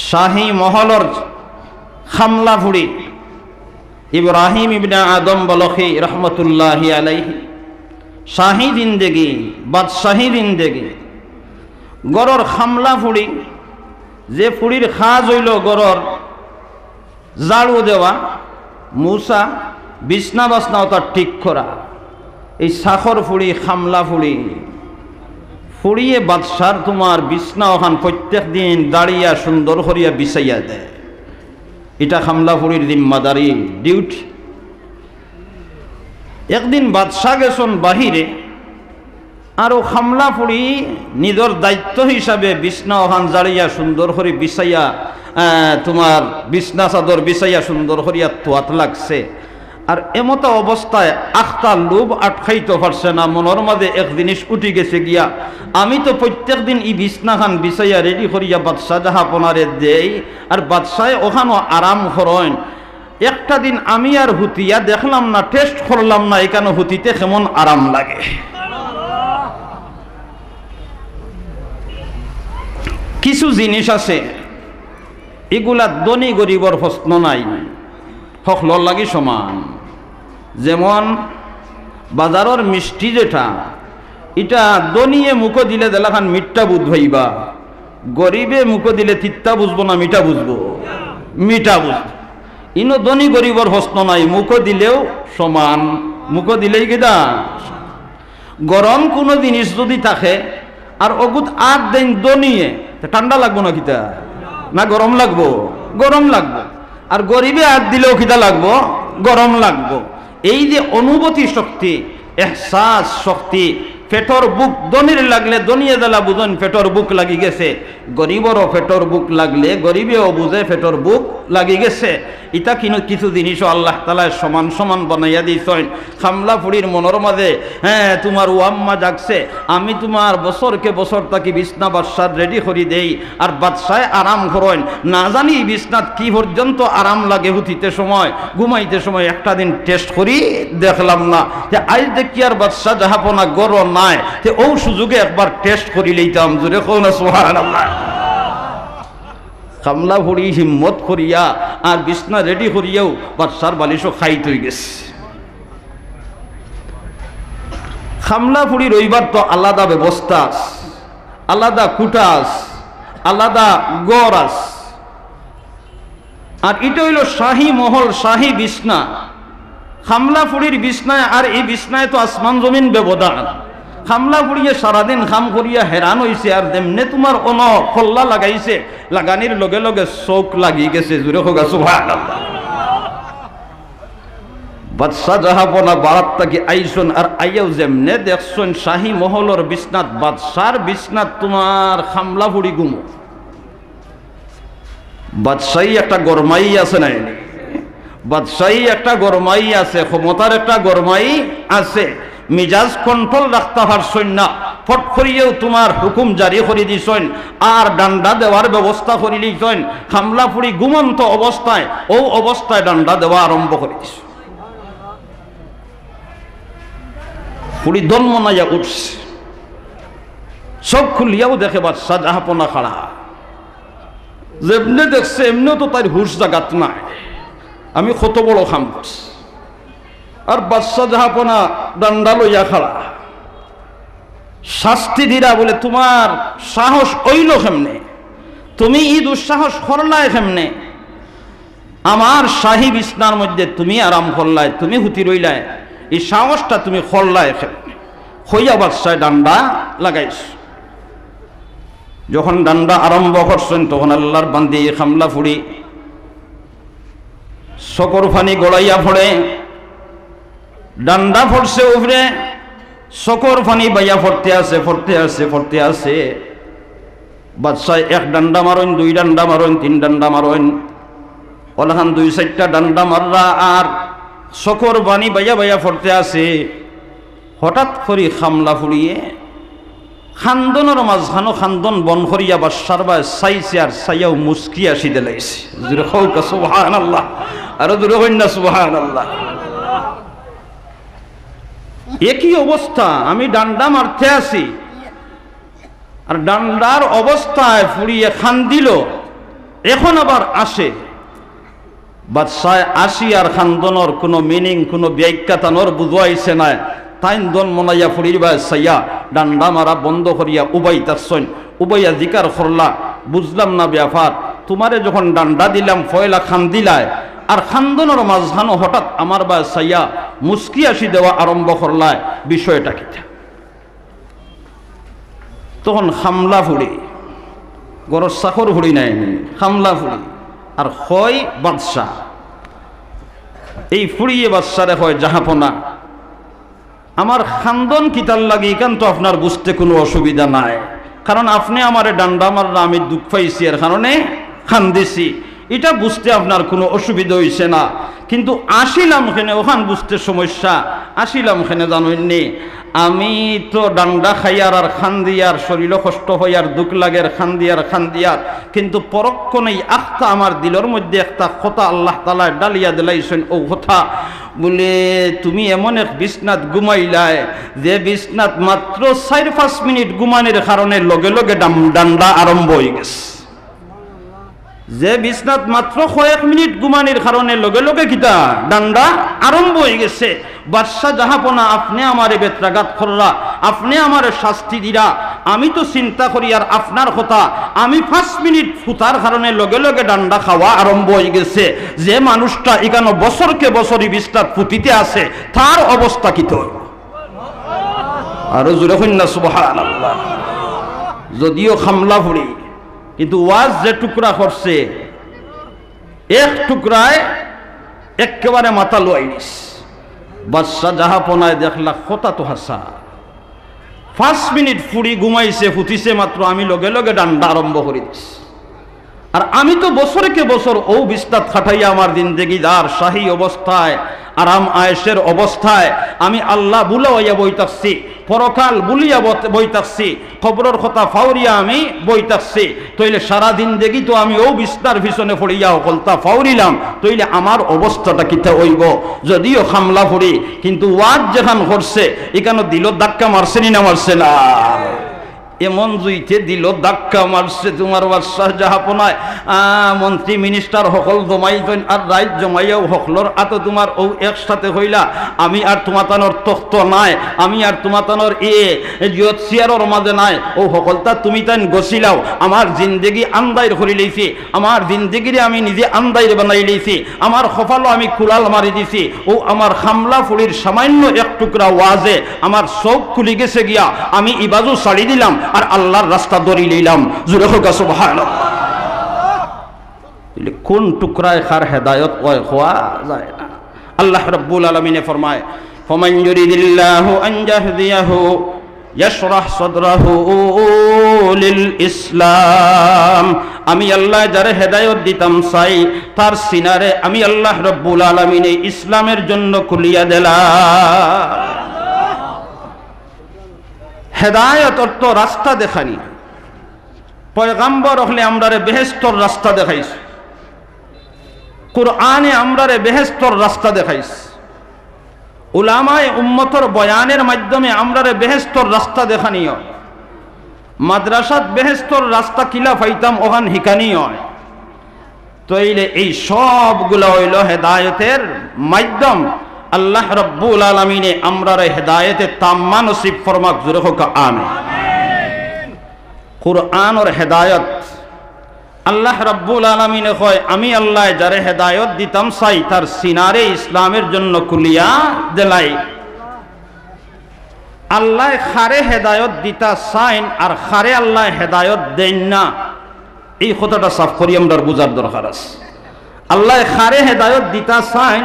শাহী মহলর খামলা ফুড়ি ইব্রাহিম ইবনে আদম বলখি রহমতুল্লাহি আলাইহি শাহী জিন্দেগি বাদশাহী জিন্দেগি গড়র খামলা ফুড়ি যে ফুড়ির খাজ হইল গড়র জাড়ু দেওয়া মুসা বিছনা বাসনাও তার ঠিক করা এই সাখর ফুড়ি খামলা ফুড়ি ফুড়িয়ে বাদশার তোমার বিছনা ওখান প্রত্যেক দিন দাঁড়িয়া সুন্দর করিয়া বিছাইয়া দেয় এটা খামলা ফুড়ির জিম্মাদারি ডিউটি। একদিন বাদশাহ গেছন বাহিরে আর ও খামলা ফুড়ি নিজের দায়িত্ব হিসাবে বিছনা ওখান জাড়িয়া সুন্দর করে বিছাইয়া তোমার বিছনা চাদর বিছাইয়া সুন্দর করিয়া তোয়াত লাগছে আর এমতো অবস্থায় আখতা লোভ আটকাইতে পারছে না। মনের মাঝে এক জিনিস উঠি গেছে গিয়া আমি তো প্রত্যেক দিন ই বিছনাখান বিছাইয়া রেডি করিয়া বাদশাহ জাহাপনারে দেই আর বাদশাহ ওখানো আরাম করেন। একটা দিন আমি আর হুতিয়া দেখলাম না, টেস্ট করলাম না এখানে হুতিতে কেমন আরাম লাগে। কিছু জিনিস আছে এগুলা ধনী গরিবর প্রশ্ন নাই, সকলের লাগি সমান। যেমন বাজারের মিষ্টি যেটা এটা ধনীয়ে মুখো দিলে দেলাখান মিঠা বুঝ ভাইবা, গরিবে মুখো দিলে তিত্তা বুঝবো না মিঠা বুঝবো, মিঠা বুঝবো। ইনো ধনী গরিবর প্রশ্ন নাই, মুখো দিলেও সমান, মুখো দিলেই কেদা। গরম কোনো জিনিস যদি থাকে আর অগুত আট দিন ধনীয়ে ঠান্ডা লাগবো না কিতা না গরম লাগবো, গরম লাগবো। আর গরিবে আট দিলেও কিতা লাগবো, গরম লাগবো। এই যে অনুভূতি শক্তি, এহসাস শক্তি, পেটর বুক ধনীর লাগলে ধনিয়ে দেলা বুঝন পেটর বুক লাগি গেছে, গরিবরও পেটর বুক লাগলে গরিবেও বুঝে পেটর বুক লাগি গেছে। ইটা কিন্তু কিছু জিনিসও আল্লাহ তাআলা সমান সমান বানাইয়া দিয়েছেন। খামলা ফুড়ির মনের মাঝে তোমার ওয়াম্মা জাগছে, আমি তোমার বছরকে বছর তাকে বিছনা বাদশাহ রেডি করি দেই আর বাদশায় আরাম করেন। না জানি বিছনাত কি পর্যন্ত আরাম লাগে হুতিতে সময় ঘুমাইতে সময় একটা দিন টেস্ট করি দেখলাম না যে আজ দেখি আর বাদশাহ জাহাপনা গরম নাই, যে ও সুযোগে একবার টেস্ট করি লইতাম। জোরে কও না সুবহানাল্লাহ। খামলা ফুড়ি হিম্মত করিয়া আর বিছনা রেডি করিয়াও বাদশার বালিশও খাইত হয়ে গেছে। খামলা ফুড়ি রইবার তো আলাদা ব্যবস্থা, আলাদা কুটাস, আলাদা গরাস। আর এটা হইল শাহী মহল, শাহী বিছনা। খামলা ফুড়ির বিছনায় আর এই বিছনায় তো আসমান জমিন ব্যবধান। খামলা ফুড়িয়ে সারাদিন খাম করিয়া হেরান হইছে আর যেমনে তোমার অন খল্লা লাগাইছে, লাগানির লগে লগে চোখ লাগি গেছে। জুড়ে হোক সুবহানাল্লাহ। বাদশাহ জাহাপনা বারাত থাকি আইসন আর আইয়াও যেমনে দেখছেন শাহী মহলর বিছনাত, বাদশার বিছনাত তোমার খামলা ফুড়ি গুমো। বাদশাহী একটা গরমাই আছে নাই, বাদশাহী একটা গরমাই আছে, ক্ষমতার একটা গরমাই আছে। মিজাজ কন্ট্রোল রাখতে পারছেন না, ফট করিয়েও তোমার হুকুম জারি করে দিছেন আর ডান্ডা দেওয়ার ব্যবস্থা করে দিছেন। খামলা ফুড়ি ঘুমন্ত অবস্থায় ও অবস্থায় ডান্ডা দেওয়া আরম্ভ করে দিছ। ফুড়ি দলমনাইয়া উঠছে, সব খুলিয়াও দেখে বাদশাহ জাহাপনা খাড়া। যেমনে দেখছে এমনিও তো তার হুশ জাগাত নাই, আমি কত বড় খাম করছি। আর বাদশাহ জাহাপনা ডান্ডা লইয়া খাড়া, শাস্তি দিরা বলে তোমার সাহস হইল কেমনে, তুমি ই দুঃসাহস করলাই কেমনে, আমার শাহী বিছনার মধ্যে তুমি আরাম করলাই, তুমি হুতি রইলাই, এই সাহসটা তুমি করলাই কেমনে। হইয়া বাদশাহ ডান্ডা লাগাইছ। যখন ডান্ডা আরম্ভ করছেন তখন আল্লাহর বান্দি খামলা ফুড়ি সকর ফানি গড়াইয়া পড়ে, ডান্ডা ফরছে উপরে, সকর ফানি বাইয়া ফরতে আছে, ফরতে আছে, ফরতে আছে। বাদশাহ এক ডান্ডা মারেন, দুই ডান্ডা মারেন, তিন ডান্ডা মারেন, ওলাখান দুই চারটা ডান্ডা মাররা আর সকর বাণী বাইয়া বাইয়া ফরতে আছে। হঠাৎ করে খামলা ফুড়িয়ে খান্দনের মাঝখানো খান্দন বন করিয়া বাদশার বা চাইছে আর চাইয়াও মুস্কি আসি দিলাইছে। জোরে হোক সুবহানাল্লাহ, আরো জোরে হইন না সুবহানাল্লাহ। একই অবস্থা, আমি ডান্ডা মারতে আছি আর ডান্ডার অবস্থায় ফুড়িয়ে খান দিল এখন আবার আসে বাদশাহ আসি আর খান্দনর কোনো মিনিং কোনো ব্যাখ্যাতানোর বুঝাইছে না তাই দন মনাইয়া ফুরিবা সাইয়া ডান্ডা মারা বন্ধ করিয়া উবাই তারসইন উবাইয়া জিকার করলা বুঝলাম না ব্যাপার তোমারে যখন ডান্ডা দিলাম ফয়লা খান দিলায় আর খান্দনের মাঝখানো হঠাৎ আমার বা সাইয়া মুস্কি আসি দেওয়া আরম্ভ করলায় বিষয়টা কিটা তখন খামলা ফুড়ি গরর চাকর ফুড়ি নাই খামলা ফুড়ি আর হয় বাদশাহ এই ফুড়িয়ে বাদশারে হয় জাহাপনা আমার খান্দন কিতার লাগে এখান তো আপনার বুঝতে কোনো অসুবিধা নাই কারণ আপনি আমারে ডান্ডা মাররা আমি দুঃখ পাইছি এর কারণে খান্দিছি এটা বুঝতে আপনার কোনো অসুবিধা হইছে না কিন্তু আসিলাম এখানে ওখান বুঝতে সমস্যা আসিলাম এখানে জানেননি আমি তো ডান্ডা খাইয়ার আর খান্দিয়ার শরীর কষ্ট হইয়ার দুঃখ লাগের খান্দিয়ার কিন্তু পরক্ষণেই আখতা আমার দিলের মধ্যে একটা কথা আল্লাহ তাআলা ডালিয়া দিলাইছেন ও কথা বলে তুমি এমন এক বিছনাত ঘুমাইলায় যে বিছনাত মাত্র 4-5 মিনিট ঘুমানোর কারণে লগে লগে ডান্ডা আরম্ভ হয়ে গেছে যে বিছনাত মাত্র কয়েক মিনিট ঘুমানির কারণে লগে লগে কিতা ডান্ডা আরম্ভ হয়ে গেছে বাদশা জাহাপনা আপনি আমারে বেত্রাঘাত কররা আপনি আমারে শাস্তি দিরা আমি তো চিন্তা করি আর আপনার কথা আমি 5 মিনিট ফুতার কারণে লগে লগে ডান্ডা খাওয়া আরম্ভ হয়ে গেছে যে মানুষটা এখানে বছরকে বছরই বিছনাত ফুটিতে আছে তার অবস্থা কি তো আরো জোরে কইনা সুবহানাল্লাহ যদিও খামলা ফুড়ি কিন্তু ওয়াজ যে টুকরা করছে এক টুকরায় একেবারে মাথা লোয়াইনিস বাদশা জাহাপনায় দেখলা কথা তো হাসা 5 মিনিট ফুড়ি ঘুমাইছে ফুটিছে মাত্র আমি লগে লগে ডান্ডা আরম্ভ করে দিস আর আমি তো বছরকে বছর ও বিস্তার খাটাইয়া আমার জিন্দেগিদার শাহী অবস্থায় আরাম আয়েশের অবস্থায় আমি আল্লাহ বুলাইয়া বইতাছি পরকাল বুলিয়া বইতাছি কবরের কথা ফাউরিয়া আমি বইতাছি তইলে সারা জিন্দেগি তো আমি ও বিস্তার পিছনে পড়িয়া অকলতা ফাউরিলাম তইলে আমার অবস্থাটা কিতা হইব যদিও খামলা পড়ি কিন্তু ওয়াজ যেখান করছে এখানে দিল ধাক্কা মারছেনি না মারছে না এমন জুইতে দিল ধাক্কা মারছে তোমার বাদশাহ জাহাপনায় মন্ত্রী মিনিস্টার সকল জমাইতেন আর রাইত জমাইয়াও সকলর আতো তোমার ও একসাথে হইলা আমি আর তোমাতানোর তখ্ত নাই আমি আর তোমাতানোর জিয়ত চেয়ারের মাঝে নাই ও সকলটা তুমি তাই গছিলাও আমার জিন্দেগি আন্দাইর করে লইছি আমার জিন্দেগিরে আমি নিজে আন্দাইর বানাই লইছি আমার কপালও আমি কুলাল মারি দিছি ও আমার খামলা ফুলির সামান্য এক টুকরা ওয়াজে আমার চোখ খুলি গেছে গিয়া আমি ইবাজু ছাড়ি দিলাম আর আল্লাহর রাস্তা ধরি লইলাম জোরে হোক সুবহানাল্লাহ কোন টুকরায় খার হেদায়েত হয় হওয়া যায় না আল্লাহ রাব্বুল আলামিনে ফরমায় ফামান ইউরিদিল্লাহু আন ইয়াহদিয়াহু ইয়াশরাহ সাদরাহু লিল ইসলাম আমি আল্লাহ যারে হেদায়েত দিতাম চাই তার সিনারে আমি আল্লাহ রাব্বুল আলামিনে ইসলামের জন্য খুলিয়া দিলাম হেদায়েত অর্থ রাস্তা দেখানি পয়গাম্বর হলে আমরারে বেহেশতর রাস্তা দেখাইছে কুরআনে আমরারে বেহেশতর রাস্তা দেখাইছে উলামায়ে উম্মতর বয়ানের মাধ্যমে আমরারে বেহেশতর রাস্তা দেখানিও মাদ্রাসাত বেহেশতর রাস্তা কিলা পাইতাম ওখান হিকানি হয় তইলে এই সবগুলো হইল হেদায়েতের মাধ্যম আল্লাহ রাব্বুল আলামিনে আমরারে হেদায়েতে তাম্মা নসিব ফরমাক জোরে হোক আমিন কুরআন আর হেদায়েত আল্লাহ রাব্বুল আলামিনে কয় আমি আল্লাহ যারে হেদায়েত দিতাম চাই তার সিনারে ইসলামের জন্য খুলিয়া দেলাই আল্লাহ খারে হেদায়েত দিতা চাইন আর খারে আল্লাহ হেদায়েত দেন না এই কথাটা সাফ করি আমরা বুঝার দরকার আছে আল্লাহ খারে হেদায়েত দিতা চাইন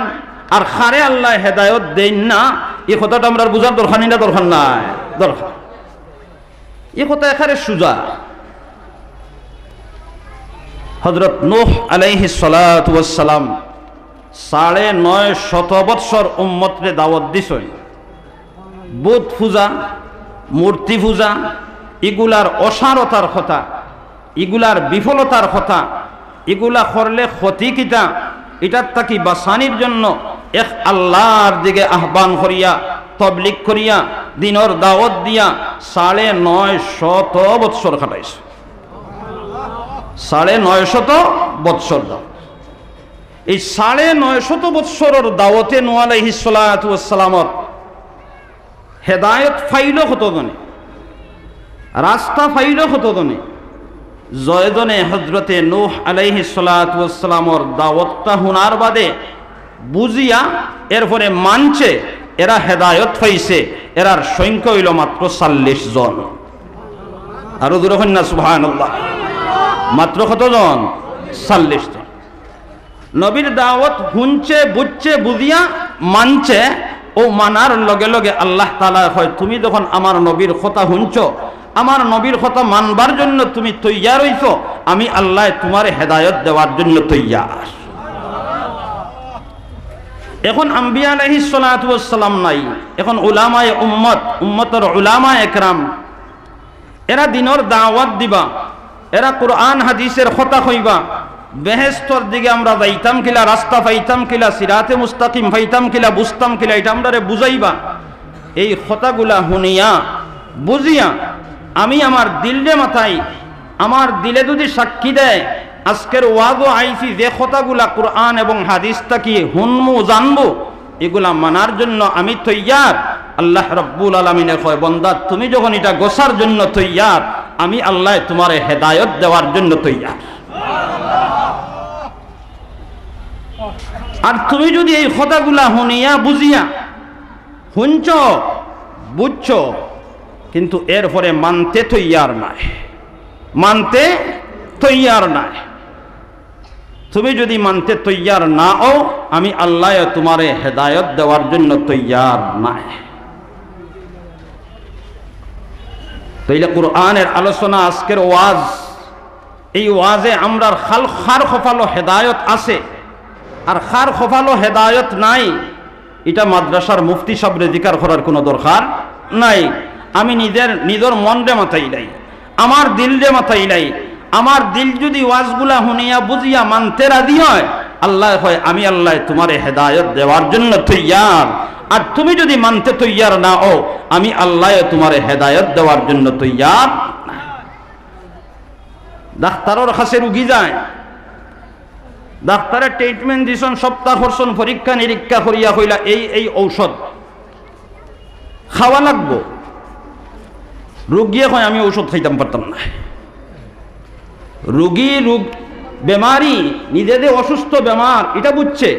আর খারে আল্লাহ হেদায়েত দেন না এই কথাটা আমরা বুঝার দরকার নেই না দরকার নাই দরকার এই কথা এখানে সুজা হযরত নূহ আলাইহিস সালাতু ওয়াস সালাম 950 বছর উম্মতরে দাওয়াত দিছেন বুত পূজা মূর্তি পূজা এগুলার অসারতার কথা এগুলার বিফলতার কথা এগুলা করলে ক্ষতি কিটা এটার তাকি বাঁচানির জন্য এক আল্লাহর দিকে আহ্বান করিয়া তবলিগ করিয়া দিনের দাওয়াত দিয়া 950 বছর কাটাইছে 950 বৎসর দাওয়াত। এই 950 বৎসরের দাওয়াতে নূহ আলাইহিস সালাতু ওয়াস সালামর হেদায়েত ফাইল কতজনে, রাস্তা ফাইল কতজনে, জয়জনে হযরতে নূহ আলাইহিস সালাতু ওয়াস সালামর দাওয়াতটা হুনার বাদে বুঝিয়া এরপরে মানছে, এরা হেদায়েত পাইছে। এরার সংখ্যা হইল মাত্র 40 জন। আরো জোরে কন্যা সুবহানাল্লাহ। মাত্র কতজন? 40 জন। নবীর দাওয়াত শুনছে, বুঝছে, বুঝিয়া মানছে। ও মানার লগে লগে আল্লাহ তাআলা কয়, তুমি যখন আমার নবীর কথা শুনছ, আমার নবীর কথা মানবার জন্য তুমি তৈয়ার হইছো, আমি আল্লাহ তোমার হেদায়েত দেওয়ার জন্য তৈয়ার। এখন আম্বিয়া আলাইহিস সালাতু ওয়াস সালাম নাই, এখন উলামায়ে উম্মত, উম্মতের উলামা একরাম, এরা দিনের দাওয়াত দিবা, এরা কোরআন হাদিসের কথা কইবা। বেহেশতর দিকে আমরা যাইতাম কিলা, রাস্তা পাইতাম কিলা, সিরাতে মুস্তাকিম পাইতাম কিলা, বুঝতাম কিলা, এটা আমরারে বুঝাইবা। এই কথাগুলা শুনিয়া বুঝিয়া আমি আমার দিলে মাথায়, আমার দিলে যদি সাক্ষী দেয় আজকের ওয়াজও আইছি, যে কথাগুলা কোরআন এবং হাদিসটা কি হুনমু জানবো, এগুলা মানার জন্য আমি তৈয়ার। আল্লাহ রাব্বুল আলামিনে কয়, বান্দা তুমি যখন এটা গোসার জন্য তৈয়ার, আমি আল্লাহ তোমারে হেদায়েত দেওয়ার জন্য তৈয়ার। আর তুমি যদি এই কথাগুলা শুনিয়া বুঝিয়া, শুনছ, বুঝছ, কিন্তু এরপরে মানতে তৈয়ার নাই, মানতে তৈয়ার নাই, তুমি যদি মানতে তৈয়ার না হও, আমি আল্লাহ তোমারে হেদায়েত দেওয়ার জন্য তৈয়ার নাই। তাইলে কোরআনের আলোচনা, আজকের ওয়াজ, এই ওয়াজে আমরা খার খফালো হেদায়েত আছে, আর খার খফালো হেদায়েত নাই। এটা মাদ্রাসার মুফতি সাহেবরে জিকার করার কোনো দরকার নাই। আমি নিজের মনরে মাথাই নাই, আমার দিলরে মাথাই নাই। আমার দিল যদি ওয়াজগুলা শুনিয়া বুঝিয়া মানতে রাজি হয়, আল্লাহ হয় আমি আল্লাহ তোমারে হেদায়েত দেওয়ার জন্য তৈয়ার। আর তুমি যদি মানতে তৈয়ার না হও, আমি আল্লাহ তোমারে হেদায়েত দেওয়ার জন্য তৈয়ার। ডাক্তারের কাছে রুগী যায়, ডাক্তারের ট্রিটমেন্ট দিছেন, সপ্তাহ করছেন, পরীক্ষা নিরীক্ষা করিয়া হইলা এই ঔষধ খাওয়া লাগবো। রুগিয়ে কয় আমি ঔষধ খাইতাম পারতাম না। রুগী বেমারি, নিজেদের অসুস্থ বেমার এটা বুঝছে,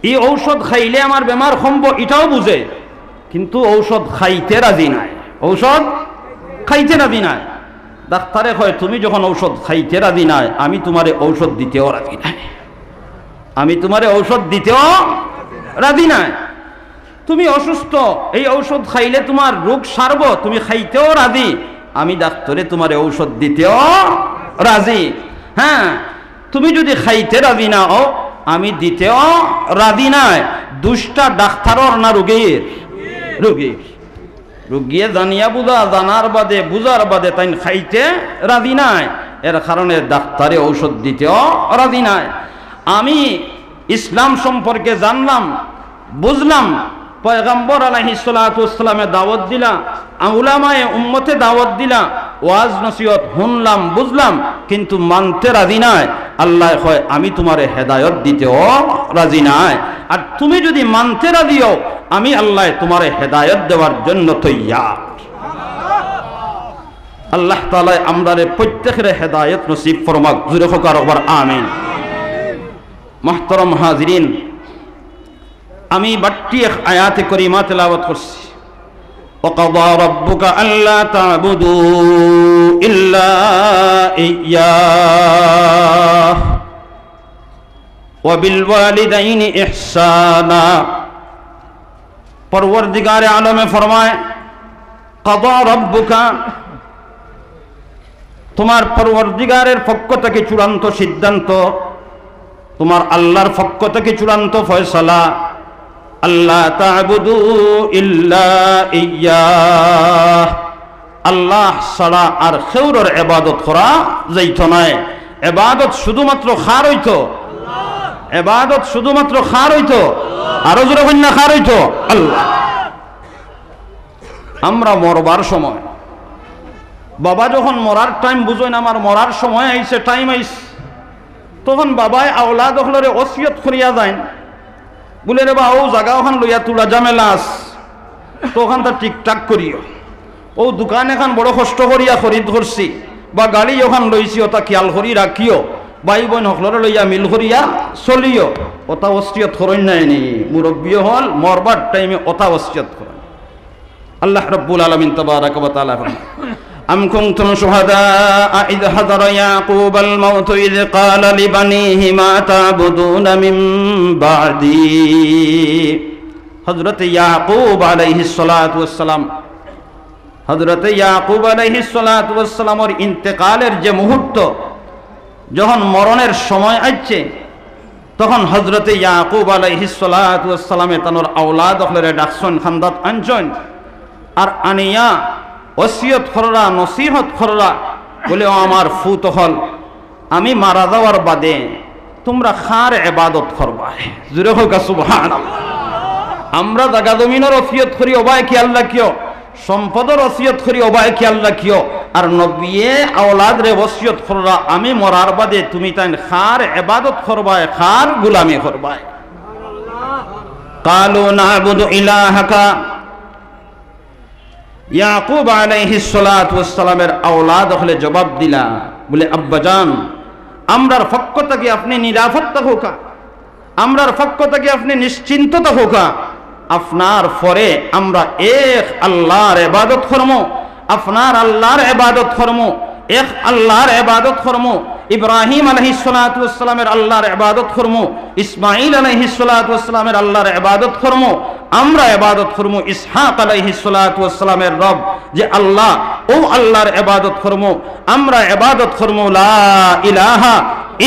এই ঔষধ খাইলে আমার বেমার কমবো এটাও বুঝে, কিন্তু ঔষধ খাইতে রাজি নাই, ঔষধ খাইতে রাজি নাই। ডাক্তারে কয় তুমি যখন ঔষধ খাইতে রাজি নাই, আমি তোমারে ঔষধ দিতেও রাজি নাই, আমি তোমারে ঔষধ দিতেও রাজি নাই। তুমি অসুস্থ, এই ঔষধ খাইলে তোমার রোগ সারব, তুমি খাইতেও রাজি, আমি ডাক্তারে তোমারে ঔষধ দিতেও রাজি। হ্যাঁ, তুমি যদি খাইতে রাজি না হও, আমি দিতেও রাজি নাই। দুষ্টা ডাক্তারর না রোগীর? রোগীর। রোগীয়ে জানিয়া জানার বাদে বুঝার বাদে তাই খাইতে রাজি নাই, এর কারণে ডাক্তারে ঔষধ দিতেও রাজি নাই। আমি ইসলাম সম্পর্কে জানলাম, বুঝলাম, পয়গম্বর আলাইহিস সালাতু ওয়াস সালামে দাওয়াত দিলা, উলামায়ে উম্মতে দাওয়াত দিলা, ওয়াজ নসিহত শুনলাম, বুঝলাম, কিন্তু মানতে রাজি নাই। আল্লাহ কয় আমি তোমারে হেদায়েত দিতেও রাজি নাই। আর তুমি যদি মানতে রাজি হও, আমি আল্লাহ তোমারে হেদায়েত দেওয়ার জন্য তৈয়ার। আল্লাহ তাআলা আমরারে প্রত্যেকের হেদায়েত নসিব ফরমাক। জোরে হোক আর আমিন। মুহতারাম হাজিরিন, আমি বাট্টি এক আয়াতে করিমা তেলাওয়াত করছি। وَقَضَى رَبُّكَ أَلَّا تَعْبُدُوا إِلَّا إِيَّاهُ وَبِالْوَالِدَيْنِ إِحْسَانًا। পরওয়ারদিগারে আলমে ফরমায়, قَضَى رَبُّكَ, তোমার পরওয়ারদিগারের পক্ষ থেকে চূড়ান্ত সিদ্ধান্ত, তোমার আল্লাহর পক্ষ থেকে চূড়ান্ত ফয়সালা, আল্লাহ তা'বুদু ইল্লা ইয়্যাহ, আল্লাহ ছাড়া আর কেউর ইবাদত করা যাইত না। ইবাদত শুধুমাত্র খার হইতো, ইবাদত শুধুমাত্র খার হইতো, আরো জোরে কন্যা খার হইতো আল্লাহ। আমরা মরবার সময়, বাবা যখন মরার টাইম বুঝোয় না, আমার মরার সময় আইছে, টাইম আইছে, তখন বাবাই আওলাদ হলরে ওসিয়ত করিয়া যায় বলে রে বা ও জায়গা ওখান লইয়া তুলা ঝামেলা আস তো ওখান তা ঠিকঠাক করিও, ও দোকান এখন বড় কষ্ট করিয়া খরিদ করছি বা গাড়ি ওখান লইছি ওটা খেয়াল করি রাখিও, ভাই বোন হকলরে লইয়া মিল করিয়া চলিও, ওটা ওসিয়ত করেন নাই নি মুরব্বী হল মরবার টাইমে ওটা ওসিয়ত করেন। আল্লাহ রাব্বুল আলামিন তাবারাক ওয়া তাআলা ফরমান أم كنتم شهداء إذ حضر يعقوب الموت إذ قال لبنيه ما تعبدون من بعدي। হযরত ইয়াকুব আলাইহিস সালাতু ওয়াস সালাম, হযরত ইয়াকুব আলাইহিস সালাতু ওয়াস সালামের ইন্তেকালের যে মুহূর্ত, যখন মরণের সময় আসছে, তখন হযরত ইয়াকুব আলাইহিস সালাতু ওয়াস সালামে তানোর আওলাদ হলরে ডাকছেন, খান্দাত আনছেন, আর আনিয়া ওসিয়ত কররা নসিহত কররা বলে, ও আমার ফুত হল, আমি মারা যাওয়ার বাদে তোমরা খার ইবাদত করবা। জুরে হোক সুবহানাল্লাহ। আমরা জাগা জমিনের ওসিয়ত করি ওবায় খেয়াল রাখিও, সম্পদের ওসিয়ত করি ওবায় খেয়াল রাখিও, আর নবিয়ে আওলাদ রে ওসিয়ত কররা আমি মরার বাদে তুমি তাই খার ইবাদত করবায়, খার গোলামি করবায়। কালু না'বুদু ইলাহাকা, ইয়াকুব আলাইহিস সালাতু ওয়াস সালামের আওলাদ হলে জবাব দিলা বলে, আব্বাজান আমরার পক্ষ থেকে আপনি নিরাপদ থাকুকা, আমরার পক্ষ থেকে আপনি নিশ্চিন্ত থাকুকা, আপনার পরে আমরা এক আল্লাহর ইবাদত করব, আপনার আল্লাহর ইবাদত করব, এক আল্লাহর ইবাদত করব। ইব্রাহিম আলাইহিস সালাতু ওয়াস সালামের আল্লাহর ইবাদত করব, ইসমাঈল আলাইহিস সালাতু ওয়াস সালামের আল্লাহর ইবাদত করব, আমরা ইবাদত করব ইসহাক আলাইহিস সালাতু ওয়াস সালামের রব যে আল্লাহ, ও আল্লাহর ইবাদত করব। আমরা ইবাদত করব লা ইলাহা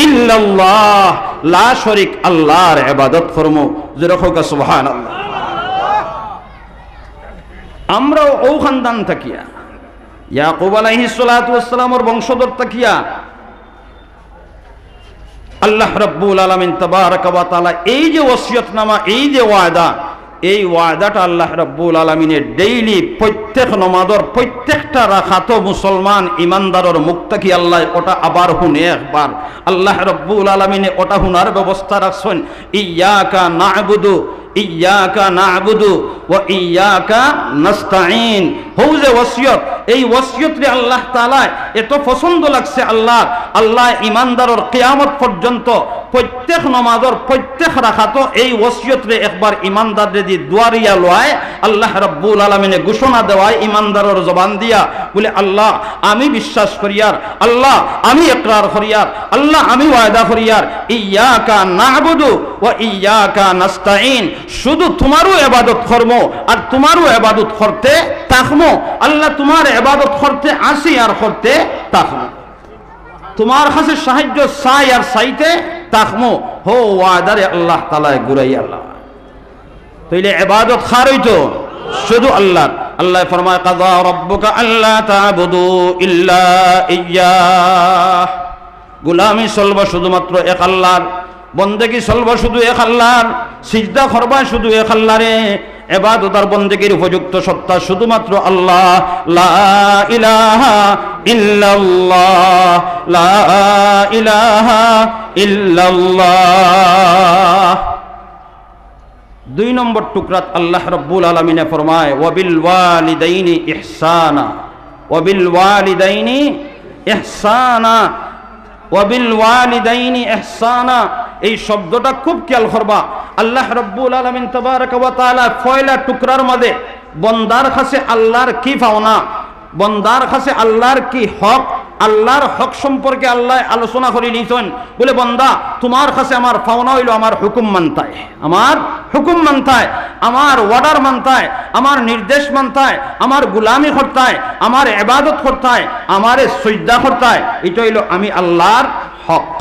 ইল্লাল্লাহ, লা শরীক আল্লাহর ইবাদত করব। জোরে হোক সুবহানাল্লাহ। আমরা ও খানদান থাকিয়া, ইয়াকুব আলাইহিস সালাতু ওয়াস সালামের বংশধর থাকিয়া আল্লাহ রাব্বুল আলামিন তাবারাক ওয়া তাআলা এই যে ওসিয়তনামা, এই যে ওয়াদা, এই ওয়াদাটা আল্লাহ রাব্বুল আলামিনের ডেইলি প্রত্যেক নমাজের প্রত্যেকটা রাকাত মুসলমান ইমানদারের মুখ থেকে আল্লাহ ওটা আবার শুনে একবার আল্লাহ রাব্বুল আলামিনে ওটা শুনার ব্যবস্থা রাখছেন। ইয়াকা না'বুদু, ইয়াকা না'বুদু ওয়া ইয়াকা নাস্তাঈন। হৌ যে ওসিয়ত, এই ওসিয়তরে আল্লাহ তাআলা এত পছন্দ লাগছে আল্লাহ, আল্লাহ ইমানদারের কিয়ামত পর্যন্ত প্রত্যেক নমাজের প্রত্যেক রাকাত এই ওসিয়তরে একবার ইমানদাররে দি দুয়ারিয়া লয় আল্লাহ রাব্বুল আলামিনে ঘোষণা দেওয়ায় ইমানদারের জবান দিয়া বলে, আল্লাহ আমি বিশ্বাস করিয়ার, আল্লাহ আমি ইকরার করিয়ার, আল্লাহ আমি ওয়াদা করিয়ার, ইয়াকা না'বুদু ওয়া ইয়াকা নাস্তাঈন, শুধু তোমারও ইবাদত করব আর তোমারও ইবাদত করতে থাকবো। আল্লাহ তোমার ইবাদত করতে আসি আর করতে থাকবো, তোমার কাছে সাহায্য চাই আর চাইতে থাকবো। হো ওয়াদারে আল্লাহ তাআলা গুরাই আল্লাহ তাইলে ইবাদত খার হইতো শুধু আল্লাহ। আল্লাহ ফরমায়, কাযা রাব্বুকা আল্লা তা'বুদু ইল্লা ইয়্যাহ, গোলামি চলব শুধুমাত্র এক আল্লাহর, বন্দেগী চলব শুধু এক আল্লাহর, সিজদা করবা শুধু এক আল্লাহরে, ইবাদত আর বন্দেগীর উপযুক্ত সত্তা শুধুমাত্র আল্লাহ। লা ইলাহা ইল্লাল্লাহ, লা ইলাহা ইল্লাল্লাহ। 2 নম্বর টুকরাত আল্লাহ রাব্বুল আলামিনে ফরমায়, ওয়াবিল ওয়ালিদাইনি ইহসানা, ওয়াবিল ওয়ালিদাইনি ইহসানা, ওয়াবিল ওয়ালিদাইনি ইহসানা। এই শব্দটা খুব খেয়াল করবা। আল্লাহ রাব্বুল আলামিন তাবারাক ওয়া তাআলা পয়লা টুকরার মধ্যে বন্দার কাছে আল্লাহর কি পাওনা, বন্দার কাছে আল্লাহর কি হক, আল্লাহর হক সম্পর্কে আল্লাহ আলোচনা করে নিয়েছেন। বলে, বন্দা তোমার কাছে আমার পাওনা হইল আমার হুকুম মানতায়, আমার হুকুম মানতায়, আমার অর্ডার মানতায়, আমার নির্দেশ মানতায়, আমার গুলামি করতায়, আমার ইবাদত করতায়, আমারে সিজদা করতায়। এটা হইল আমি আল্লাহর হক।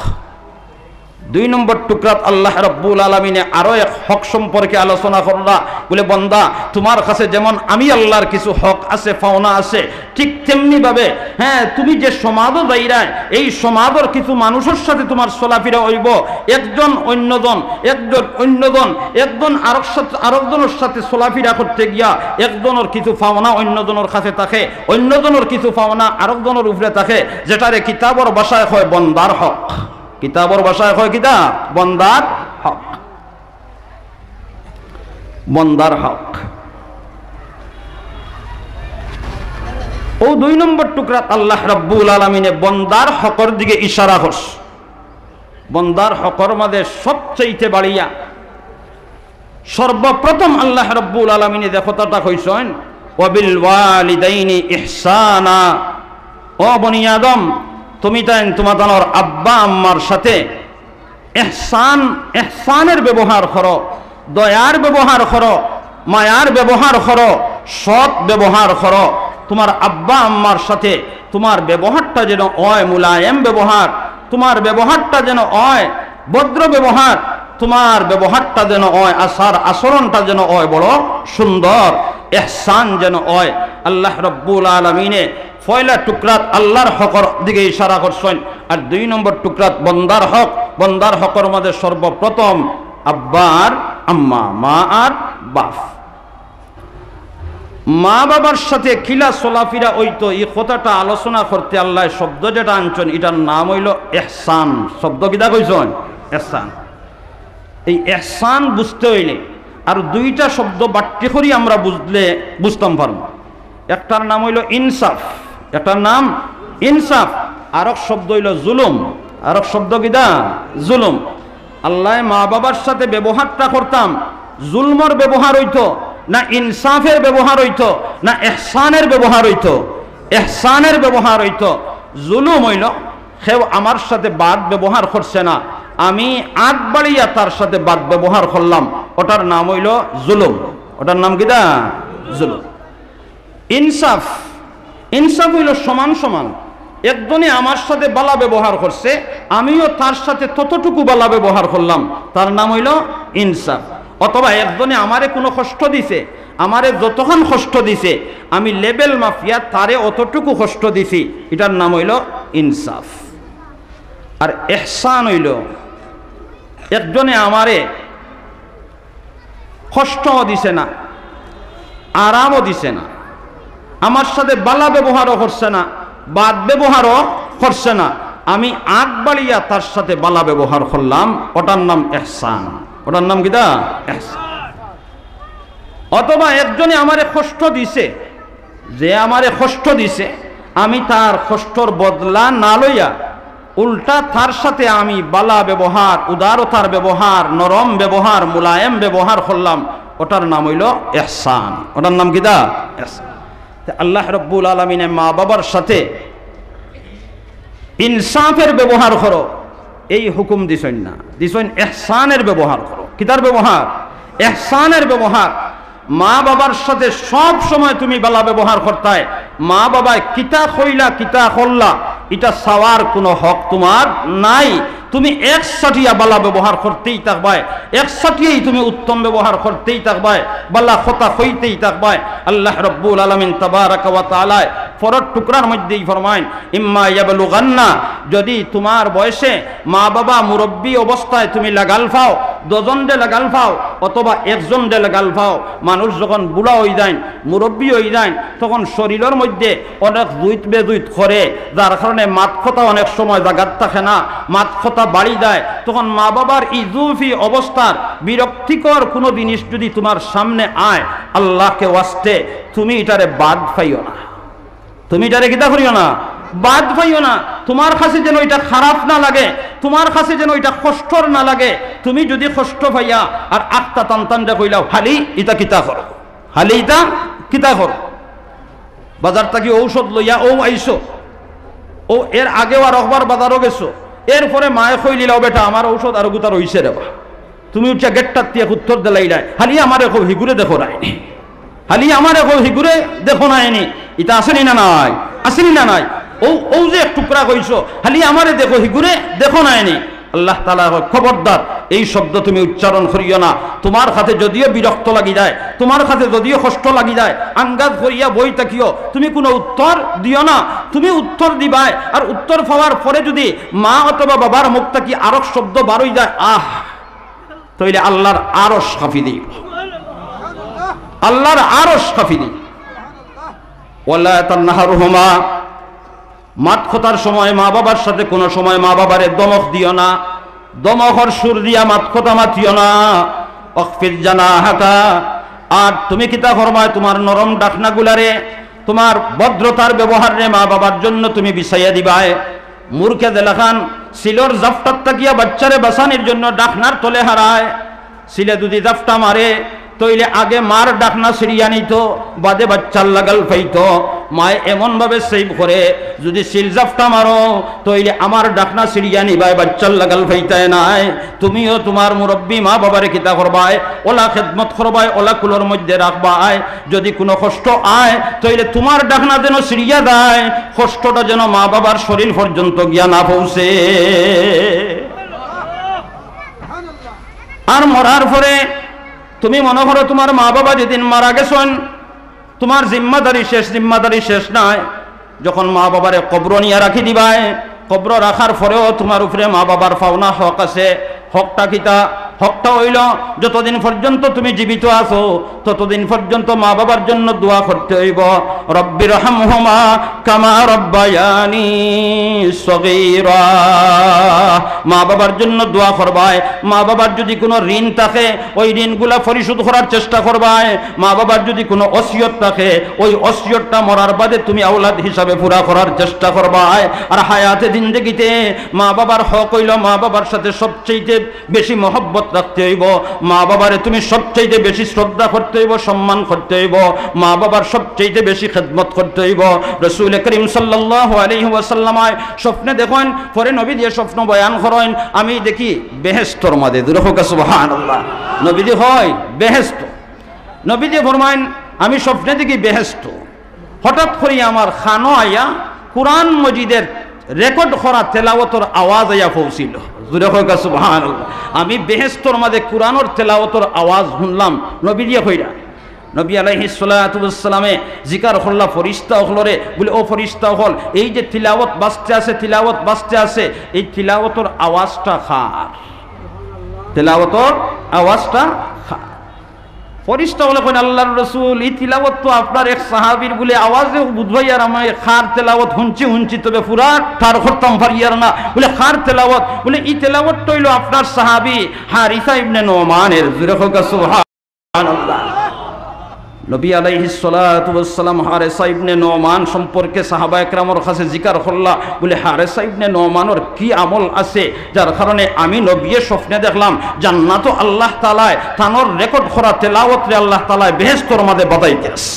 2 নম্বর টুকরাত আল্লাহ রাব্বুল আলামিনে আরো এক হক সম্পর্কে আলোচনা করলা। বলে, বন্দা তোমার কাছে যেমন আমি আল্লাহর কিছু হক আছে, পাওনা আছে, ঠিক তেমনি ভাবে হ্যাঁ তুমি যে সমাজও যাইরায়, এই সমাজের কিছু মানুষের সাথে তোমার চলাফেরা হইব। একজন অন্যজন, একজন অন্যজন, একজন আরেকজনের সাথে চলাফেরা করতে গিয়া একজনের কিছু পাওনা অন্যজনের কাছে থাকে, অন্যজনের কিছু পাওনা আরেকজনের উপরে থাকে, যেটারে কিতাবের ভাষায় হয় বন্দার হক। কিতাবর ভাষায় কয় কিতা বন্দার হক, বন্দার হক। ও 2 নম্বর টুকরাত আল্লাহ রাব্বুল আলামিনে বন্দার হকর দিকে ইশারা করছে। বন্দার হকর মাঝে সবচেয়ে বাড়িয়া সর্বপ্রথম আল্লাহ রাব্বুল আলামিনে যে কথাটা কইছেন ওয়াবিল ওয়ালিদাইনি ইহসানা, ও বনি আদম তুমি তাই তোমাদের আব্বা আম্মার সাথে ইহসানের ব্যবহার করো, দয়ার ব্যবহার করো, মায়ার ব্যবহার করো, সৎ ব্যবহার করো। তোমার আব্বা আম্মার সাথে তোমার ব্যবহারটা যেন হয় মুলায়েম ব্যবহার, তোমার ব্যবহারটা যেন হয় ভদ্র ব্যবহার, তোমার ব্যবহারটা যেন হয় আচরণটা যেন হয় বড় সুন্দর, ইহসান যেন হয়। আল্লাহ রাব্বুল আলামিনে পয়লা টুকরাত আল্লাহর হকর দিকে ইশারা করছেন, আর 2 নম্বর টুকরাত বন্দার হক। বন্দার হকর মধ্যে সর্বপ্রথম আব্বা আর আম্মা, মা আর বাপ। মা বাবার সাথে খিলা চলাফিরা হইতো, এই কথাটা আলোচনা করতে আল্লাহ শব্দ যেটা আনছেন এটার নাম হইল ইহসান। শব্দ কিতা কইছেন? ইহসান। এই ইহসান বুঝতে হইলে আর 2টা শব্দ বাট্টি করি আমরা বুঝতাম পারব। একটার নাম হইল ইনসাফ, একটার নাম ইনসাফ, আর এক শব্দ হইল জুলুম, আর এক শব্দ কিতা জুলুম। আল্লাহ মা বাবার সাথে ব্যবহারটা করতাম, জুলমর ব্যবহার হইতো না ইনসাফের ব্যবহার হইতো না ইহসানের ব্যবহার হইতো? ইহসানের ব্যবহার হইতো। জুলুম হইল সেও আমার সাথে বাদ ব্যবহার করছে না, আমি আগ বাড়িয়া তার সাথে বাদ ব্যবহার করলাম, ওটার নাম হইল জুলুম। ওটার নাম কিটা? জুলুম। ইনসাফ, ইনসাফ হইল সমান সমান। একজনে আমার সাথে বালা ব্যবহার করছে, আমিও তার সাথে ততটুকু বালা ব্যবহার করলাম, তার নাম হইল ইনসাফ। অথবা একজনে আমারে কোনো কষ্ট দিছে, আমারে যতক্ষণ কষ্ট দিছে আমি লেবেল মাফিয়া তারে অতটুকু কষ্ট দিছি, এটার নাম হইল ইনসাফ। আর ইহসান হইল একজনে আমারে কষ্টও দিছে না, আরামও দিছে না, আমার সাথে বালা ব্যবহারও করছে না, বাদ ব্যবহারও করছে না, আমি আগ বাড়িয়া তার সাথে বালা ব্যবহার করলাম, ওটার নাম ইহসান। ওটার নাম কিটা? ইহসান। অথবা একজনে আমারে কষ্ট দিছে, যে আমারে কষ্ট দিছে আমি তার কষ্টর বদলা না লইয়া উল্টা তার সাথে আমি বালা ব্যবহার, উদারতার ব্যবহার, নরম ব্যবহার, মুলায়েম ব্যবহার করলাম, ওটার নাম হইল ইহসান। ওটার নাম কিটা? ইহসান। আল্লাহ রাব্বুল আলামিনে মা বাবার সাথে ইনসাফের ব্যবহার করো এই হুকুম দিছেন না, দিছেন ইহসানের ব্যবহার করো। কিতার ব্যবহার? ইহসানের ব্যবহার। মা বাবার সাথে সব সময় তুমি বালা ব্যবহার করতে, মা বাবায় কিতা কইলা কিতা করলা এটা চাওয়ার কোনো হক তোমার নাই। তুমি একসাথিয়া বালা ব্যবহার করতেই থাকবাই, একসাথিয়েই তুমি উত্তম ব্যবহার করতেই থাকবাই, বালা কথা হইতেই থাকবাই। আল্লাহ রাব্বুল আলামিন তাবারাকা ওয়া তাআলা ফরদ টুকরার মধ্যেই ফরমায় ইম্মা ইয়াবলুগান্না, যদি তোমার বয়সে মা বাবা মুরব্বী অবস্থায় তুমি লাগাল পাও, 2 জন দে লাগাল পাও অথবা 1 জন দে লাগাল পাও, মানুষ যখন বুড়া হয়ে যায়, মুরব্বী হয়ে যায়, তখন শরীরের মধ্যে অনেক দুইত বেদুইত করে, যার কারণে মাত কথা অনেক সময় জাগাত থাকে না, মাত কথা বাড়ি যায়। তখন মা বাবার ইজুফি অবস্থার বিরক্তিকর কোনো জিনিস যদি তোমার সামনে আয়, আল্লাহকে ওয়াস্তে তুমি এটারে বাদ পাইও না, তুমি এটারে কিতা করিও না, বাদ পাইও না। তোমার কাছে যেন এটা খারাপ না লাগে, তোমার কাছে যেন এটা কষ্টর না লাগে। তুমি যদি কষ্ট পাইয়া আর আত্মা টানটানটা কইলাও হালি এটা কিতা করো, হালি এটা কিতা করো, বাজার থেকে ঔষধ লইয়া ও আইসো, ও এর আগেও আর একবার বাজারও গেছো, এরপরে মায়ে কইলিলাও বেটা আমার ঔষধ আর গুতা রইছে রে বা, তুমি উঠছে গেটটার দিয়ে উত্তর দিলাই নাই, হালি আমার এখন হিগুরে দেখো নাইনি, হালি আমার এখন হিগুরে দেখো নাইনি, এটা আসেনি না নাই, আসেনি না নাই, ও ও যে এক টুকরা কইছো হালি আমারে দেখো হিগুরে দেখো নাইনি। আল্লাহ তাআলা খবরদার এই শব্দ তুমি উচ্চারণ করিও না। তোমার কাছে যদিও বিরক্ত লাগি যায়, তোমার কাছে যদিও কষ্ট লাগি যায়, আঙ্গাজ করিয়া বই থাকিও, তুমি কোনো উত্তর দিও না। তুমি উত্তর দিবাই, আর উত্তর পাওয়ার পরে যদি মা অথবা বাবার মুখ থেকে আরো শব্দ বারই যায়, আহ, তাইলে আল্লাহর আরশ কাঁপি দিই, আল্লাহর আরশ কাঁপি দিই। ওয়ালা তানহারহুমা, মাত খতার সময় মা বাবার সাথে কোনো সময় মা বাবারে দমক দিও না, দমকর সুর দিয়া মাত খতা মাতিও না। অকফির জানা হাকা, আর তুমি কিতা ফরমায় তোমার নরম ডাকনাগুলারে, তোমার ভদ্রতার ব্যবহারে মা বাবার জন্য তুমি বিছাইয়া দিবায়। মূর্খে দেলাখান সিলর জাফটার তাকিয়া বাচ্চারে বাঁচানির জন্য ডাকনার তলে হারায়। সিলে যদি জাফটা মারে তইলে আগে মার ডাকনা সিরিয়া নিত, বাদে বাচ্চার লাগাল ফাইতো। মায় এমনভাবে সেভ করে, যদি সিল জাফটা মারো তইলে আমার ডাকনা সিরিয়া নিবাই, বাচ্চার লাগাল ফাইতায় নাই। তুমিও তোমার মুরব্বী মা বাবারে কিতা করবায়, ওলা খেদমত করবায়, ওলা কুলোর মধ্যে রাখবায়। যদি কোনো কষ্ট আয় তইলে তোমার ডাকনা যেন সিরিয়া দেয়, কষ্টটা যেন মা বাবার শরীর পর্যন্ত গিয়া না পৌঁছে। আর মরার পরে তুমি মনে করো তোমার মা বাবা যেদিন মারা গেছেন তোমার জিম্মাদারি শেষ নাই। যখন মা বাবারে কবর নিয়ে রাখি দিবায়, কবর রাখার পরেও তোমার উপরে মা বাবার পাওনা হক আছে। হকটা কিতা? হকটা হইল যতদিন পর্যন্ত তুমি জীবিত আছো ততদিন পর্যন্ত মা বাবার জন্য দোয়া করতে হইব। রব্বির রহমহুমা কামা রব্বায়ানি সগীরা, মা বাবার জন্য দোয়া করবায়। মা বাবার যদি কোনো ঋণ থাকে ওই ঋণগুলা পরিশোধ করার চেষ্টা করবায়। মা বাবার যদি কোনো ওসিয়ত থাকে ওই ওসিয়তটা মরার বাদে তুমি আওলাদ হিসাবে পুরা করার চেষ্টা করবায়। আর হায়াতে জিন্দেগিতে মা বাবার হক হইল মা বাবার সাথে সবচেয়ে বেশি মহব্বত রাখতে হইব। মা বাবারে তুমি সবচেয়ে বেশি শ্রদ্ধা করতে হইব, সম্মান করতে হইব। মা বাবার সবচেয়ে বেশি খেদমত করতে হইব। রাসূল করিম সাল্লাল্লাহু আলাইহি ওয়াসাল্লাম স্বপ্নে দেখেন, পরে নবী দিয়ে স্বপ্ন বয়ান করেন, আমি দেখি বেহেশতর মাঝে, দূরে হোক সুবহানাল্লাহ, নবী দিয়ে হয় বেহেশত। নবী দিয়ে ফরমাইন আমি স্বপ্নে দেখি বেহেশত। হঠাৎ করে আমার খানো আয়া কুরআন মজিদের রেকর্ড করা তেলাওয়াতের আওয়াজ আয়া পৌঁছিল। জুরে হোক সুবহানাল্লাহ, আমি বেহেশতর মাঝে কুরআনের তেলাওয়াতের আওয়াজ শুনলাম। নবী দিয়ে কইরা নবী আলাইহিস সালাতু ওয়াস সালামে জিকার করলা ফেরেশতা হলরে, বলে ও ফেরেশতা হল এই যে তিলাওয়াত বাজতে আছে, তিলাওয়াত বাজতে আছে, এই তিলাওয়াতের আওয়াজটা খার, তিলাওয়াতের আওয়াজটা খার। ফেরেশতা বলে কোন আল্লাহর রাসূল এই তিলাওয়াত তো আপনার এক সাহাবীর বলে আওয়াজে বুঝবাই, আর আমি খার তেলাওয়াত শুনছি তবে পুরা তার করতাম পারিয়ার না, বলে খার তেলাওয়াত, বলে এই তেলাওয়াত হইল আপনার সাহাবী হারিসা ইবনে নোমানের। জুরে হোক সুবহানাল্লাহ। নবী আলাইহিস সালাতু ওয়াস সালাম হারিসা ইবনে নোমান সম্পর্কে সাহাবা একরামের কাছে জিকার করলা, বলে হারিসা ইবনে নোমানের কি আমল আছে যার কারণে আমি নবীর স্বপ্নে দেখলাম জান্নাত আল্লাহ তাআলা তানোর রেকর্ড করা তেলাওয়াত রে আল্লাহ তাআলা বেহেশতের মধ্যে বাতাইতে আছে।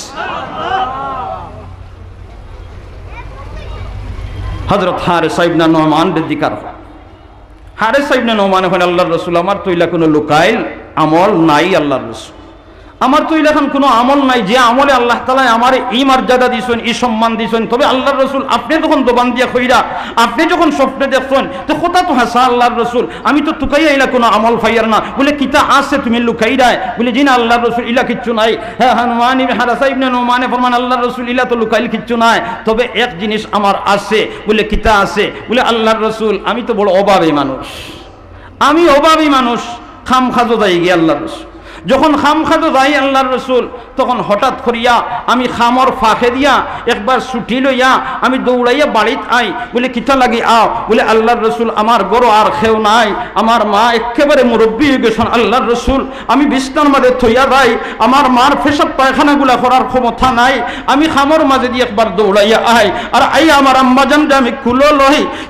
হযরত হারিসা ইবনে নোমান জিকার, হারিসা ইবনে নোমান হন আল্লাহর রাসূল আমার তো ইলা কোনো লুকাইল আমল নাই, আল্লাহর রাসূল আমার তো এখন কোনো আমল নাই যে আমলে আল্লাহ তাআলা আমার এই মর্যাদা দিয়েছেন, এই সম্মান দিয়েছেন। তবে আল্লাহর রাসূল আপনি যখন দোবান দিয়া কইরা আপনি যখন স্বপ্নে দেখছেন তো কথা তো হাসা আল্লাহর রাসূল আমি তো তুকাইয়া ইলা কোনো আমল ফাইয়ার না, বলে কিতা আছে তুমি লুকাই রায়, বলে জি না আল্লাহর রাসূল ইলা কিচ্ছু নাই। হ্যাঁ হানুমান ইবনে হারিসা ইবনে নোমানে ফরমান আল্লাহর রাসূল ইলা তো লুকাইল কিচ্ছু নাই, তবে এক জিনিস আমার আছে, বলে কিতা আছে, বলে আল্লাহর রাসূল আমি তো বড় অভাবী মানুষ, আমি অভাবী মানুষ, খামখাজো যাই গিয়ে আল্লাহর রাসূল যখন খামখাদো যাই আল্লাহর রাসূল তখন হঠাৎ করিয়া আমি খামর ফাঁকে দিয়া একবার ছুটি লইয়া আমি দৌড়াইয়া বাড়িত আই, বলে কিতা লাগি আও, বলে আল্লাহর রাসূল আমার বড় আর খেও নাই, আমার মা একেবারে মুরব্বী হয়ে গেছেন আল্লাহর রাসূল, আমি বিছনার মাঝে থইয়া যাই, আমার মার পেশাব পায়খানাগুলা করার ক্ষমতা নাই, আমি খামর মাঝে দিয়ে একবার দৌড়াইয়া আই, আর আই আমার আম্মাজানকে আমি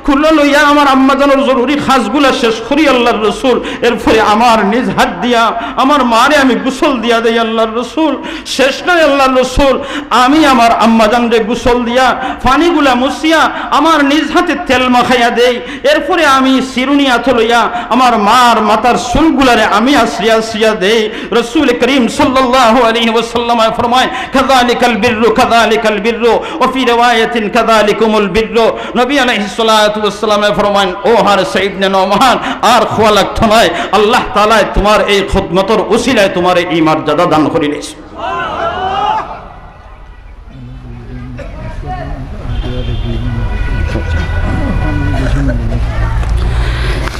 খুলো লইয়া আমার আম্মাজানের জরুরি খাসগুলা শেষ করি আল্লাহর রাসূল, এরপরে আমার নিজ হাত দিয়া আমার মারে আমি গোসল দিয়া দেই আল্লাহর রাসূল। শেষ নয় আল্লাহর রাসূল, আমি আমার আম্মাজানকে গোসল দিয়া পানিগুলা মুছিয়া আমার নিজ হাতে তেল মাখাইয়া দেই, এরপরে আমি চিরুনি হাতে লইয়া আমার মার মাথার চুলগুলারে আমি আসিয়া দেই। রাসূল করিম সাল্লাল্লাহু আলাইহি ওয়াসাল্লাম ফরমায় কাযালিকাল বিররু ওয়া ফি রিওয়ায়াতিন কাযালিকুমুল বিররু। নবী আলাইহিস সালাতু ওয়াসসালাম ফরমান ও হারিসা ইবনে নোমান আর খোয়া লাগতো না, আল্লাহ তাআলা তোমার এই খিদমতের উসিলায় তোমার এই মর্যাদা দান করিলেন।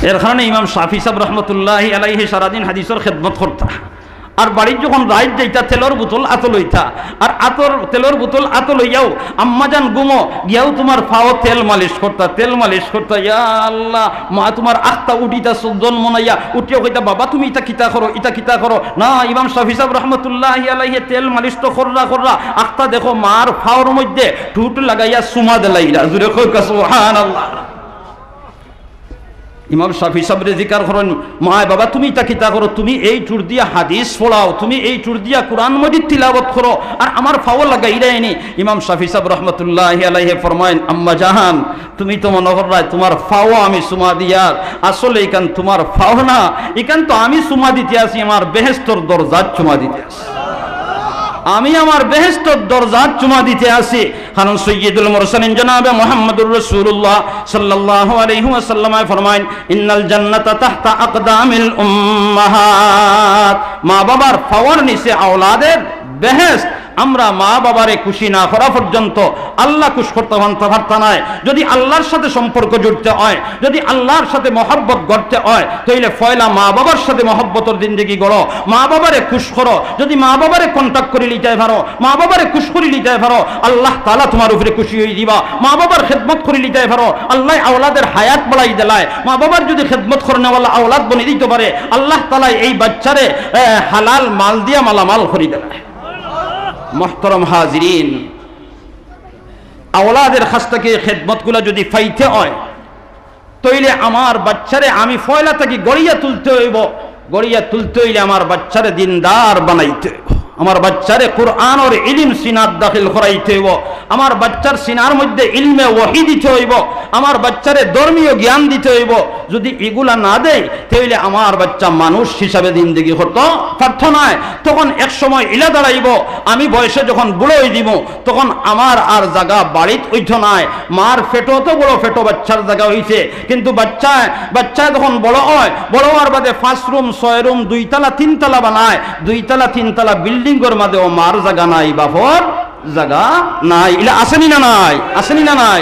এর কারণে ইমাম শাফি সাহেব রহমতুল্লাহি আলাইহি সারাদিন হাদিসের খেদমত করতা, আর বাড়ির যখন রাইত যাইতা তেলের বোতল আতো লইতা আর তেলের বোতল আতো লইয়াও আম্মাজান গুমো গিয়াও তোমার ফাও তেল মালিশ করতা ইয়া আল্লাহ মা তোমার আখতা উঠিতা সুজন মনাইয়া উঠিয়া কইতা বাবা তুমি ইটা কিতা করো না ইমাম শাফি সাহেব রহমতুল্লাহি আলাইহি তেল মালিশ তো কররা আখতা দেখো মার ফাওর মধ্যে ঠুট লাগাইয়া সুমা দিলাইরা জুরে কই সুবহানাল্লাহ। ইমাম শাফি সাহেবরে জিকার করেন মা বাবা তুমি তা কিতা করো, তুমি এই টুর দিয়া হাদিস পড়াও, তুমি এই টুর দিয়া কোরআন মজিদ তিলাওয়াত করো আর আমার ফাও লাগাইরাইনি। ইমাম শাফি সাহেব রহমতুল্লাহি আলাইহি ফরমায়েন আম্মা জাহান তুমি তো মনে কররাই তোমার ফাও আমি সুমা দিয়ার, আসলে এখান তোমার ফাও না, এখান তো আমি সুমা দিতে আসি আমার বেহেশতর দরজাত চুমা দিতে আসি, আমি আমার বেহেশতর দরজাত চুমা দিতে আসি। কারণ সৈয়দুল মুরসালিন জনাবে মুহাম্মদুর রাসূলুল্লাহ সাল্লাল্লাহু আলাইহি ওয়াসাল্লাম ফরমায়েন ইন্নাল জান্নাতা তাহতা আকদামিল উম্মাহাত, মা বাবার ফাওয়ার নিচে আওলাদের বেহেশত। আমরা মা বাবারে খুশি না করা পর্যন্ত আল্লাহ খুশ করতে পারত না। যদি আল্লাহর সাথে সম্পর্ক জুড়তে হয়, যদি আল্লাহর সাথে মহব্বত গড়তে হয়, তাইলে ফয়লা মা বাবার সাথে মহব্বতর জিন্দেগি গড়ো, মা বাবারে খুশ করো। যদি মা বাবারে কন্টাক্ট করে লিতে পারো, মা বাবারে খুশ করে লিতে পারো, আল্লাহ তাআলা তোমার উপরে খুশি হয়ে দিবা। মা বাবার খেদমত করে লিতে পারো, আল্লাহ আওলাদের হায়াত বাড়াই দেলায়। মা বাবার যদি খেদমত করে নেওয়ালা আওলাদ বনে দিতে পারে, আল্লাহ তাআলা এই বাচ্চারে হালাল মাল দিয়া মালামাল করে দেলায়। মুহতারাম হাজিরিন, আওলাদের কাছ থেকে খেদমতগুলো যদি পাইতে হয় তাইলে আমার বাচ্চারে আমি ফয়লা থেকে গড়িয়া তুলতে হইলে আমার বাচ্চারে দিনদার বানাইতে হইব, আমার বাচ্চারে কোরআন আর ইলম সিনাত দাখিল করাইতে হইব, আমার বাচ্চার সিনার মধ্যে ইলমে ওয়াহি দিতে হইব, আমার বাচ্চারে ধর্মীয় জ্ঞান দিতে হইব। যদি এগুলা না দেয় তাহলে আমার বাচ্চা মানুষ হিসাবে জিন্দেগি করতে পারত না। তখন এক সময় ইলা দাঁড়াইব, আমি বয়সে যখন বুড়ো হয়ে দিব তখন আমার আর জায়গা বাড়িত উঠত নাই। মার ফেটো তো বড় ফেটো বাচ্চার জায়গা হইছে, কিন্তু বাচ্চা যখন বড় হয়, বড় হওয়ার বাদে 5 রুম 6 রুম 2 তলা 3 তলা বানায়, 2 তলা 3 তলা বিল্ডিংয়ের মাঝে ও মার জায়গা নাই, বাপর জায়গা নাই। ইলা আসেনি না নাই? আসেনি না নাই?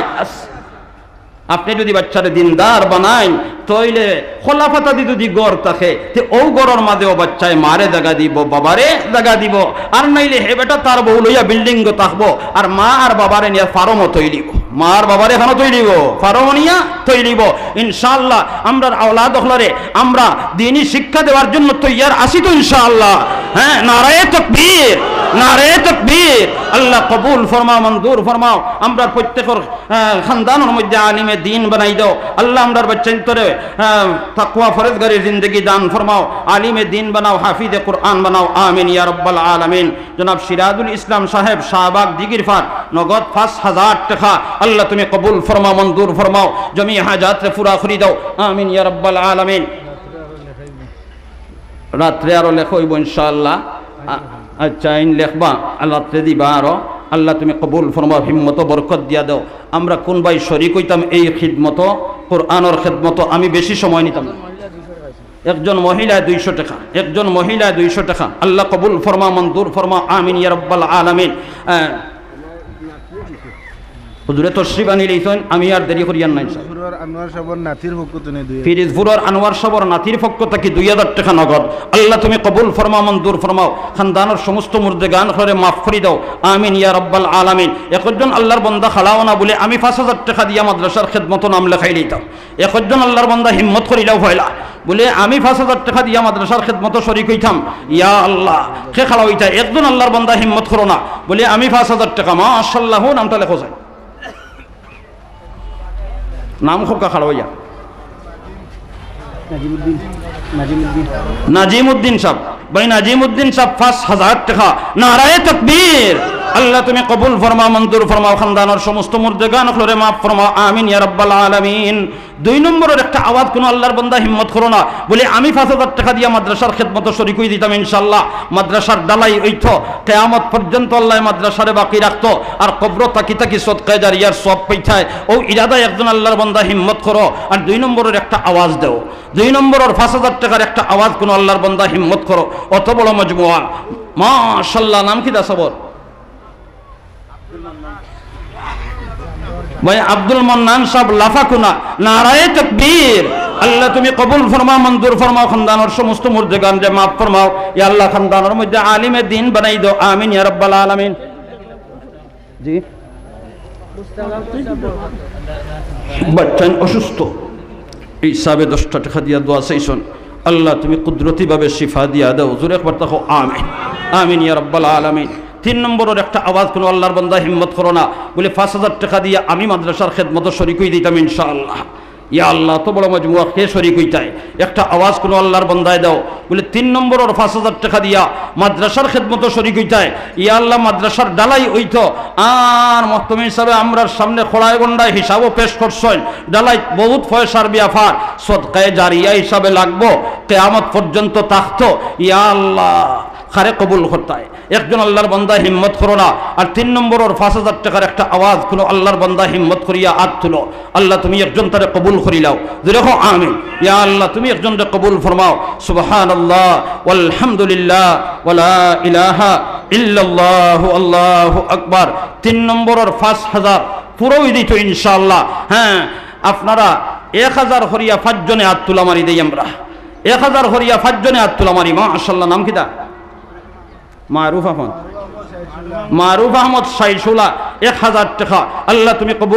আপনি যদি বাচ্চারে দিনদার বানাইন তাইলে খোলাফাতা দি যদি গড় থাকে তে ও গড়ের মাঝেও বাচ্চায় মারে জায়গা দিব, বাবারে জায়গা দিব। আর নাইলে হে বেটা তার বউ লইয়া বিল্ডিং থাকবো আর মা আর বাবারে নিয়ে ফার্মও তৈরিব, মা আর বাবারে এখানে তৈরিব, ফার্মও নিয়া তৈরিব। ইনশাআল্লাহ আমরা আওলাদ হলরে আমরা দ্বীনি শিক্ষা দেওয়ার জন্য তৈয়ার আছি তো ইনশাআল্লাহ। হ্যাঁ, নারায়ে তাকবীর, নারায়ে তাকবীর। আল্লাহ কবুল ফরমাও, মঞ্জুর ফরমাও। আমরা প্রত্যেকের খানদানের মধ্যে আলিমে দ্বীন বানাই দাও আল্লাহ। আমরার বাচ্চান্তরে তাকওয়া ফরজগারি জিন্দেগি দান ফরমাও, আলিমে দ্বীন বানাও, হাফিজে কুরআন বানাও। আমিন ইয়া রাব্বাল আলামিন। জনাব সিরাজুল ইসলাম সাহেব শাহবাগ দিগিরফার নগদ 5000 টাকা আল্লাহ তুমি কবুল ফরমাও, মঞ্জুর ফরমাও। জমি হাজাত পুরা করে দাও। আমিন ইয়া রাব্বাল আলামিন। রাত্রে আরো লেখইব ইনশাআল্লাহ। আচ্ছা ইন লেখবা আল্লাহ দিবা আরো। আল্লাহ তুমি কবুল ফরমাও, হিম্মত বরকত দিয়া দাও। আমরা কোন ভাই শরীক হইতাম এই খিদমত কোরআনের খিদমত, আমি বেশি সময় নিতাম। একজন মহিলা 200 টাকা, একজন মহিলা 200 টাকা। আল্লাহ কবুল ফরমা, মঞ্জুর ফরমা। আমিন ইয়া রাব্বাল আলামিন। হুজুরে তশরিফ আনি লইছেন, আমি আর দেরি করিয়ান নাই। ফিরিজপুরের আনোয়ার সাবর নাতির পক্ষ থেকে 2000 টাকা নগদ। আল্লাহ তুমি কবুল ফরমা, মঞ্জুর ফরমাও। খানদানের সমস্ত মুর্দে গান করে মাফ করে দাও। আমিন ইয়া রাব্বাল আলামিন। একজন আল্লাহর বান্দা খালাও না বলে আমি 5000 টাকা দিয়া মাদ্রাসার খেদমত নাম লেখাই লইতাম। একজন আল্লাহর বান্দা হিম্মত করিলাও হইলা বলে আমি 5000 টাকা দিয়া মাদ্রাসার খেদমত শরীক হইতাম। ইয়া আল্লাহ কে খালা হইতা। একজন আল্লাহর বান্দা হিম্মত করো না বলে আমি 5000 টাকা, মাশাআল্লাহ নামটা লেখো যায়, নাম খোকা খাড়া হইয়া নাজিমউদ্দিন সাহেব। ভাই নাজিমউদ্দিন সাহেব 5000 টাকা। নারায়ে তাকবীর। আল্লাহ তুমি কবুল ফরমা, মঞ্জুর ফরমাও। খানদানের সমস্ত মুর্দেগান করে মাফ ফরমাও। আমিন ইয়া রাব্বাল আলামিন। 2 নম্বরের একটা আওয়াজ কোন আল্লাহর বান্দা হিম্মত করো না বলে আমি 5000 টাকা দিয়া মাদ্রাসার খেদমত শরীক হই দিতাম ইনশাআল্লাহ। মাদ্রাসার ডালাই হইতো কিয়ামত পর্যন্ত আল্লাহ মাদ্রাসারে বাকি রাখতো আর কবর তাকি তাকি সদকা জারিয়ার সব পাইতায়। ও ইরাদা একজন আল্লাহর বান্দা হিম্মত করো আর 2 নম্বরের একটা আওয়াজ দাও। 2 নম্বরের 5000 টাকার একটা আওয়াজ কোন আল্লাহর বান্দা হিম্মত করো। অত বড় মজমুয়া, মাশাআল্লাহ। নাম কি দাসবর ভাই? আব্দুল মান্নান সাহেব লাফাকুনা। নারায়ে তাকবীর। আল্লাহ তুমি কবুল ফরমাও, মঞ্জুর ফরমাও, খানদানের সমস্ত মুর্দেগানকে মাফ ফরমাও ইয়া আল্লাহ, খানদানের মধ্যে আলিমে দিন বানাই দাও, আমিন ইয়া রাব্বাল আলামিন। জি বাচ্চান অসুস্থ, এই হিসাবে 10টা টাকা দিয়া দোয়া চাইছেন, আল্লাহ তুমি কুদরতিভাবে শিফা দিয়া দাও, জোরে একবার তাকো আমিন, আমিন ইয়া রাব্বাল আলামিন। 3 নম্বরের একটা আওয়াজ কোনো আল্লাহর বান্দা হিম্মত করো না, বলে 5000 টাকা দিয়ে আমি মাদ্রাসার খেদমত শরীক হয়ে দিতাম ইনশাআল্লাহ। ইয়া আল্লাহ তো বড় মজমুয়া কে শরীক হইতাই, একটা আওয়াজ কোনো আল্লাহর বান্দায় দাও, বলে 3 নম্বরের 5000 টাকা দিয়া মাদ্রাসার খেদমত শরীক হইতাই। ইয়া আল্লাহ মাদ্রাসার ডালাই হইতো আর মহতমি হিসাবে আমরা সামনে খোড়ায় গন্ডায় হিসাবও পেশ করছেন, ডালাই বহুত পয়সার ব্যাপার, সদকায়ে জারিয়া হিসাবে লাগবো, কিয়ামত পর্যন্ত থাকতো। ইয়া আল্লাহ খারে কবুল করতায়, একজন আল্লাহর বান্দা হিম্মত করো না। আর 3 নম্বরের 5000 টাকার একটা আওয়াজ কোনো আল্লাহর বান্দা হিম্মত করিয়া হাত তুলো, আল্লাহ তুমি একজন তারে কবুল করিলাও, দেখো আমিন। ইয়া আল্লাহ তুমি একজনকে কবুল ফরমাও, সুবহানাল্লাহ ওয়ালহামদুলিল্লাহ ওয়ালা ইলাহা ইল্লাল্লাহু আল্লাহু আকবার। 3 নম্বরের 5000 পুরোই দিত ইনশাআল্লাহ। হ্যাঁ আপনারা 1000 হরিয়া 5 জনে হাত তুলা মারি দেই, আমরা 1000 হরিয়া 5 জনে হাত তুলা মারি। মাশাআল্লাহ, নাম কিটা? মারুফ আহমদ, মারুফ আহমদ সাইসুলা 1000 টাকা, আল্লাহ তুমি কবুল